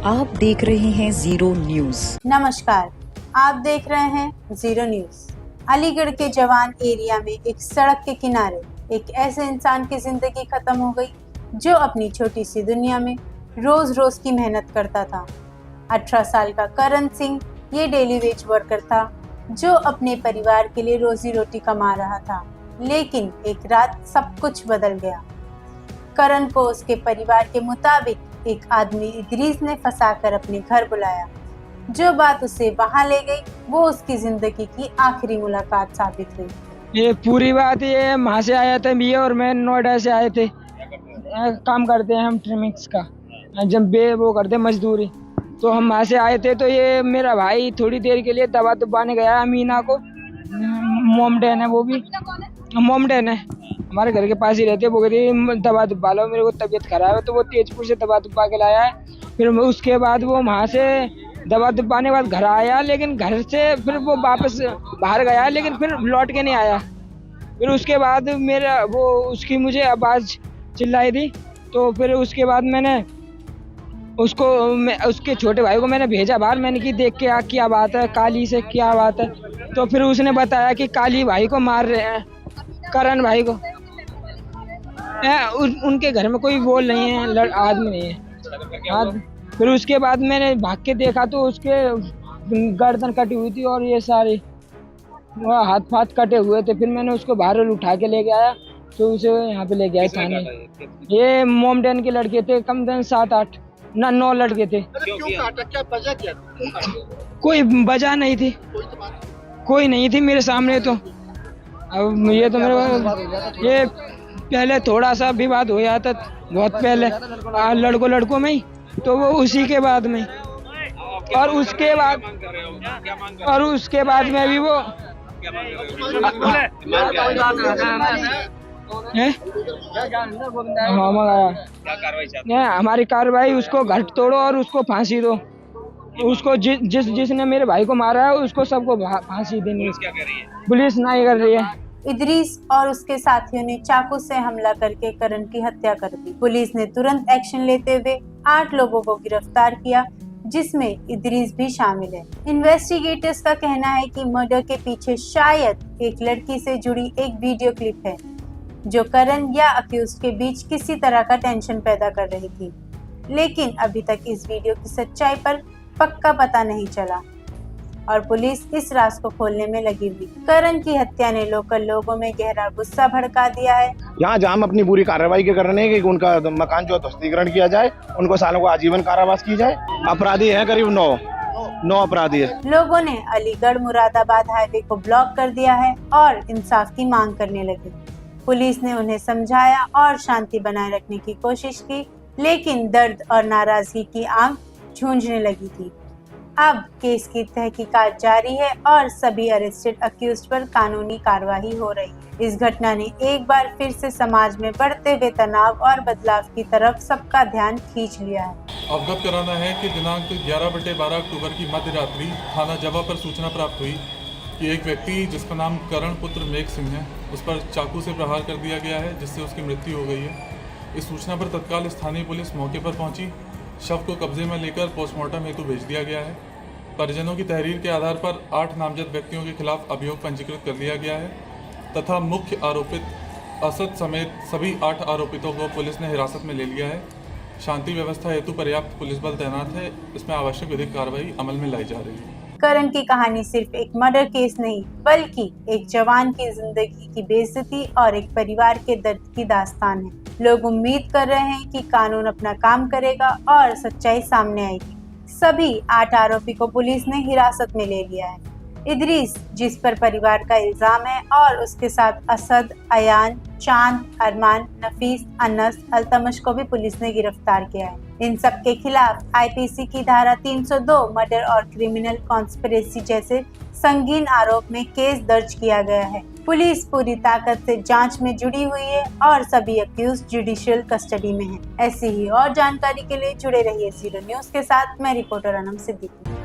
आप देख रहे हैं जीरो न्यूज। नमस्कार, आप देख रहे हैं जीरो न्यूज। अलीगढ़ के जवान एरिया में एक सड़क के किनारे एक ऐसे इंसान की जिंदगी खत्म हो गई जो अपनी छोटी सी दुनिया में रोज रोज की मेहनत करता था। 18 साल का करण सिंह ये डेली वेज वर्कर था जो अपने परिवार के लिए रोजी रोटी कमा रहा था, लेकिन एक रात सब कुछ बदल गया। करण को उसके परिवार के मुताबिक एक आदमी इदरीस ने फंसाकर अपने घर बुलाया। जो बात उसे वहां ले गई वो उसकी जिंदगी की आखिरी मुलाकात साबित हुई। ये पूरी बात ये वहाँ से आया था, ये और मैं नोएडा से आए थे। काम करते हैं हम ट्रिमिक्स का, जब वो करते मजदूरी, तो हम वहाँ से आए थे। तो ये मेरा भाई थोड़ी देर के लिए दवा दुबाने गया अमीना को, मोमडन है, वो भी मोमडन है, हमारे घर के पास ही रहते। वो कहती दवा दुबा लो, मेरे को तबीयत खराब है, तो वो तेजपुर से दवा दुबा के लाया है। फिर उसके बाद वो वहाँ से दवा दुबाने के बाद घर आया, लेकिन घर से फिर वो वापस बाहर गया, लेकिन फिर लौट के नहीं आया। फिर उसके बाद मेरा वो उसकी मुझे आवाज़ चिल्लाई थी, तो फिर उसके बाद मैंने उसके छोटे भाई को मैंने भेजा बाहर। मैंने कि देख के क्या बात है, काली से क्या बात है। तो फिर उसने बताया कि काली भाई को मार रहे हैं, करण भाई को। उनके घर में कोई बोल नहीं है, आदमी नहीं है। फिर उसके बाद मैंने भाग के देखा तो उसके गर्दन कटी हुई थी और ये सारे हाथ पाथ कटे हुए थे। फिर मैंने उसको बाहर उठा के ले गया, तो उसे यहाँ पे ले गया थाने। ये मोमडन के लड़के थे, कम से कम 7-8 ना 9 लड़के थे। क्या वजह क्या? कोई वजह नहीं थी, कोई नहीं थी मेरे सामने। तो अब ये तो मेरे ये पहले थोड़ा सा विवाद हो जाता, बहुत पहले लड़कों में ही, तो वो उसी के बाद में, और उसके बाद में भी वो हमारी कार्रवाई, उसको घट तोड़ो और उसको फांसी दो। उसको जिसने मेरे भाई को मारा है उसको सबको फांसी देनी। पुलिस नहीं कर रही है। इदरीस और उसके साथियों ने चाकू से हमला करके करण की हत्या कर दी। पुलिस ने तुरंत एक्शन लेते हुए 8 लोगों को गिरफ्तार किया, जिसमें इदरीस भी शामिल है। इन्वेस्टिगेटर्स का कहना है कि मर्डर के पीछे शायद एक लड़की से जुड़ी एक वीडियो क्लिप है, जो करण या अक्यूज्ड के बीच किसी तरह का टेंशन पैदा कर रही थी। लेकिन अभी तक इस वीडियो की सच्चाई पर पक्का पता नहीं चला और पुलिस इस राज को खोलने में लगी हुई। करण की हत्या ने लोकल लोगों में गहरा गुस्सा भड़का दिया है। यहाँ जाम अपनी पूरी कार्रवाई के करने की उनका मकान जो ध्वस्तीकरण किया जाए, उनको सालों को आजीवन कारावास की जाए। अपराधी है करीब 9 अपराधी है। लोगों ने अलीगढ़ मुरादाबाद हाईवे को ब्लॉक कर दिया है और इंसाफ की मांग करने लगे। पुलिस ने उन्हें समझाया और शांति बनाए रखने की कोशिश की, लेकिन दर्द और नाराजगी की आग झूंझने लगी थी। अब केस की तहकीकात जारी है और सभी अरेस्टेड अक्यूज्ड पर कानूनी कार्रवाई हो रही है। इस घटना ने एक बार फिर से समाज में बढ़ते हुए तनाव और बदलाव की तरफ सबका ध्यान खींच लिया है। अवगत कराना है कि दिनांक 11/12 अक्टूबर की मध्य रात्रि थाना जवा पर सूचना प्राप्त हुई कि एक व्यक्ति जिसका नाम करण पुत्र मेघ सिंह है, उस पर चाकू से प्रहार कर दिया गया है, जिससे उसकी मृत्यु हो गई है। इस सूचना पर तत्काल स्थानीय पुलिस मौके पर पहुंची। शव को कब्जे में लेकर पोस्टमार्टम हेतु भेज दिया गया है। परिजनों की तहरीर के आधार पर 8 नामजद व्यक्तियों के खिलाफ अभियोग पंजीकृत कर लिया गया है तथा मुख्य आरोपित असद समेत सभी 8 आरोपितों को पुलिस ने हिरासत में ले लिया है। शांति व्यवस्था हेतु पर्याप्त पुलिस बल तैनात है। इसमें आवश्यक विधिक कार्रवाई अमल में लाई जा रही है। करण की कहानी सिर्फ एक मर्डर केस नहीं, बल्कि एक जवान की जिंदगी की बेइज्जती और एक परिवार के दर्द की दास्तान है। लोग उम्मीद कर रहे हैं कि कानून अपना काम करेगा और सच्चाई सामने आएगी। सभी 8 आरोपी को पुलिस ने हिरासत में ले लिया है। इदरीस, जिस पर परिवार का इल्जाम है, और उसके साथ असद, अयान, चांद, अरमान, नफीस, अनस, अल्तमश को भी पुलिस ने गिरफ्तार किया है। इन सब के खिलाफ आईपीसी की धारा 302 मर्डर और क्रिमिनल कॉन्स्पिरेसी जैसे संगीन आरोप में केस दर्ज किया गया है। पुलिस पूरी ताकत से जांच में जुड़ी हुई है और सभी अक्यूज जुडिशियल कस्टडी में हैं। ऐसी ही और जानकारी के लिए जुड़े रहिए जीरो न्यूज के साथ। मैं रिपोर्टर अनम सिद्दीकी।